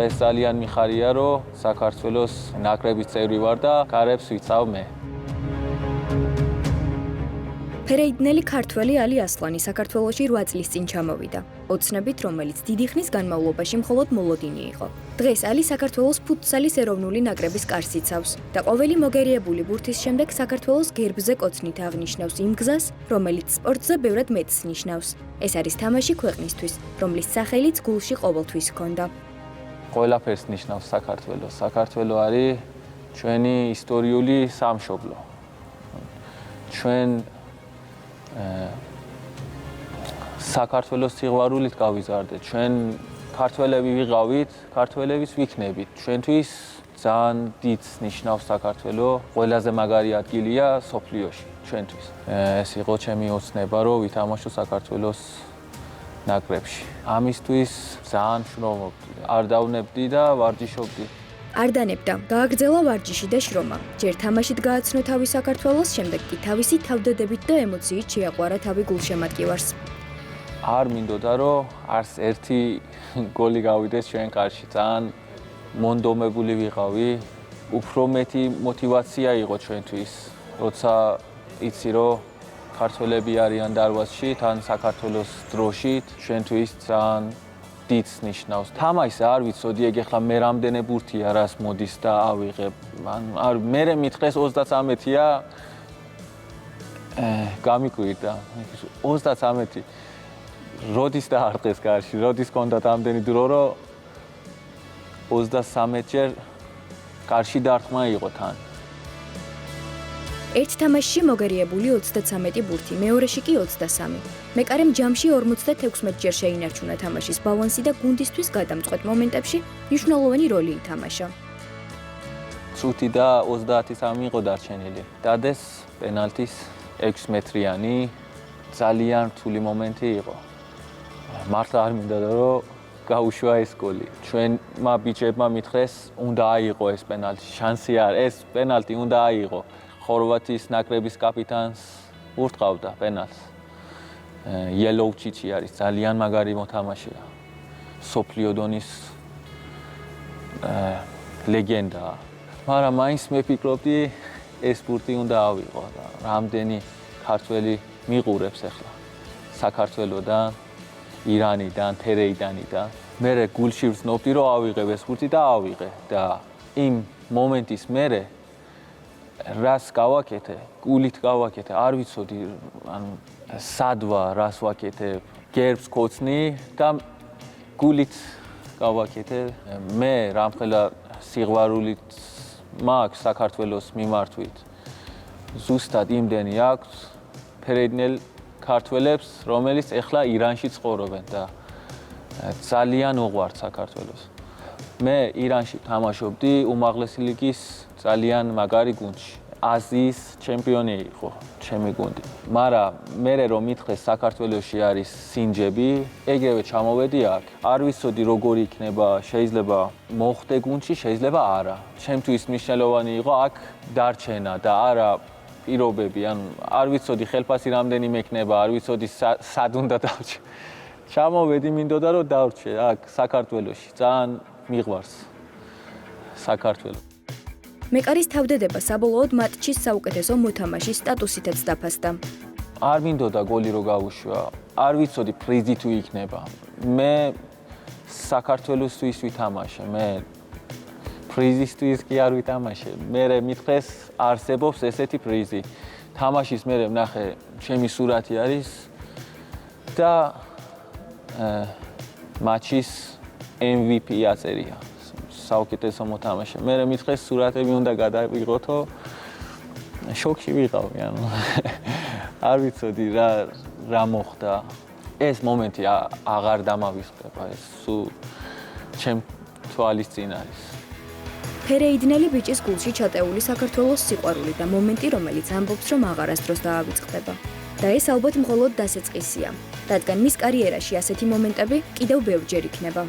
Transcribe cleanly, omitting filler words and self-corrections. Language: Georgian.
დღეს ძალიან მიხარია, რომ საქართველოს ნაკრების წევრი ვარ და კარებს ვიცავ მე. ფერეიდნელი ქართველი ალი ასლანი საქართველოში 8 წლის წინ ჩამოვიდა. ოცნებით, რომელიც დიდი ხნის განმავლობაში მხოლოდ მოლოდინი იყო. დღეს ალი საქართველოს ფუტსალის ეროვნული ნაკრების კარს იცავს და ყოველი მოგერიებული ბურთის შემდეგ საქართველოს გერბზე კოცნით აღნიშნავს იმ გზას, რომელიც სპორტზე ბევრად მეტს ნიშნავს. ეს არის თამაში ქვეყნისთვის, რომლის სახელიც გულში ყოველთვის ჰქონდა. ყველაფერს ნიშნავს საქართველოს. საქართველო არის ჩვენი ისტორიული სამშობლო. ჩვენ საქართველოს სიყვარულით გავიზარდეთ. ჩვენ ქართველები ვიყავით, ქართველების ვიქნებით. ჩვენთვის ძალიან დიდს ნიშნავს საქართველო. ყველაზე მაგარი ადგილია სოფლიოში ჩვენთვის. ეს იყო ჩემი ოცნება, რომ ვითამაშო საქართველოს ნაკრებში. ამისთვის ძალიან შრომობდი. არ დავნებდი და ვარჯიშობდი. არ დანებდა, გააგრძელა ვარჯიში და შრომა. ჯერ თამაშით გააცნო თავი საქართველოს, შემდეგ კი თავისი თავდადებით და ემოციით შეაყვარა თავი გულშემატკივარს. არ მინდოდა, რომ არც ერთი გოლი გავიდეს ჩვენ კარში. ძალიან მონდომებული ვიყავი. უფრო მეტი мотиваცია იყო ჩვენთვის, როცა იცი, რომ ქართველები არიან დარბაზში, თან საქართველოს დროშით, ჩვენთვის ძალიან დიდს ნიშნავს. თამაშს არ ვიცოდი, ეგ ახლა მე რამდენი ბურთია რას მოდის და ავიღებ. არ მე მითხრეს 33-ია. გამიკვირდა. 33 როდის დაარტყეს კარში, როდის კონდათ ამდენი დრო, რომ 33-ჯერ კარში დარტყმა იყო თან. ერთ თამაშში მოგერიებული 33 ბურთი, მეორეში კი 23. მეკარემ ჯამში 56-ჯერ შეინარჩუნა თამაშის ბალანსი და გუნდისთვის გადამწყვეტ მომენტებში მნიშვნელოვანი როლი ითამაშა. წუთი და 33 იყო დარჩენილი. დადეს პენალტის 6 მეტრიანი ძალიან რთული მომენტი იყო. მართლა არ მინდა რომ გაუშვა ეს გოლი. ჩვენმა ბიჭებმა მითხრეს, უნდა აიღო ეს პენალტი. შანსი არ, ეს პენალტი უნდა აიღო. ხორვატიის ნაკრების კაპიტანს ურტყავდა პენალტს. იელოვჩიჩი არის ძალიან მაგარი მოთამაშეა. სოფლიო დონის ლეგენდაა. მაგრამ მაინც მეფიქრობდი ეს ბურთი უნდა ავიღო და რამდენი ქართველი მიყურებს ახლა საქართველოდან, ირანიდან, თერეიდანიდან. მე გულში ვზნობდი რომ ავიღებ ეს ბურთი და ავიღე და იმ მომენტის მერე რას გავაკეთე, გულით გავაკეთე, არ ვიცოდი, ანუ სადვა რას ვაკეთებ, გერბს კოცნი და გულით გავაკეთე. მე რამხელა სიყვარულით მაქვს საქართველოს მიმართვით. ზუსტად იმდენი აქვს ფერეიდნელ ქართველებს, რომელიც ეხლა ირანში ცხოვრობენ და ძალიან უყვართ საქართველოს. მე ირანში თამაშობდი უმაღლესი ლიგის ძალიან მაგარი გუნდში. აზიის ჩემპიონი იყო ჩემი გუნდი. მაგრამ მე რომ მითხრეს საქართველოში არის სინჯები, ეგრევე ჩამოვედი აქ. არ ვიცოდი როგორი იქნება, შეიძლება მოხდე გუნდში, შეიძლება არა. ჩემთვის მნიშვნელოვანი იყო აქ დარჩენა და არა პირობები, ანუ არ ვიცოდი ხელფასი რამდენი მექნება, არ ვიცოდი სად უნდა დავრჩე. ჩამოვედი, მინდოდა რომ დავრჩე აქ საქართველოში. ძალიან მიყვარს საქართველო. მეკარის თავდადება საბოლოოდ მატჩის საუკეთესო მოთამაშის სტატუსითაც დაფასდა. არ მინდოდა გოლი რო გავუშვა. არ ვიცოდი პრიზი თუ იქნება. მე საქართველოსთვის ვითამაშე. მე პრიზისთვის კი არ ვითამაშე. მე მითხრეს არსებობს ესეთი პრიზი. თამაშის მე ვნახე ჩემი სურათი არის და მატჩის MVP აწერია. საუკეთესო მოთამაშე. მე მითხრეს სურათები უნდა გადავიღოთო. შოკში ვიყავი, ანუ არ ვიცოდი რა მოხდა. ეს მომენტი აღარ დამავიწყდება, ეს სულ ჩემ თვალის წინ არის. ფერეიდნელი ბიჭის გულში ჩატეული საქართველოს სიყვარული და მომენტი, რომელიც ამბობს, რომ აღარასდროს დაავიწყდება. და ეს ალბათ მხოლოდ დასაწყისია, რადგან მის კარიერაში ასეთი მომენტები კიდევ ბევრჯერ იქნება.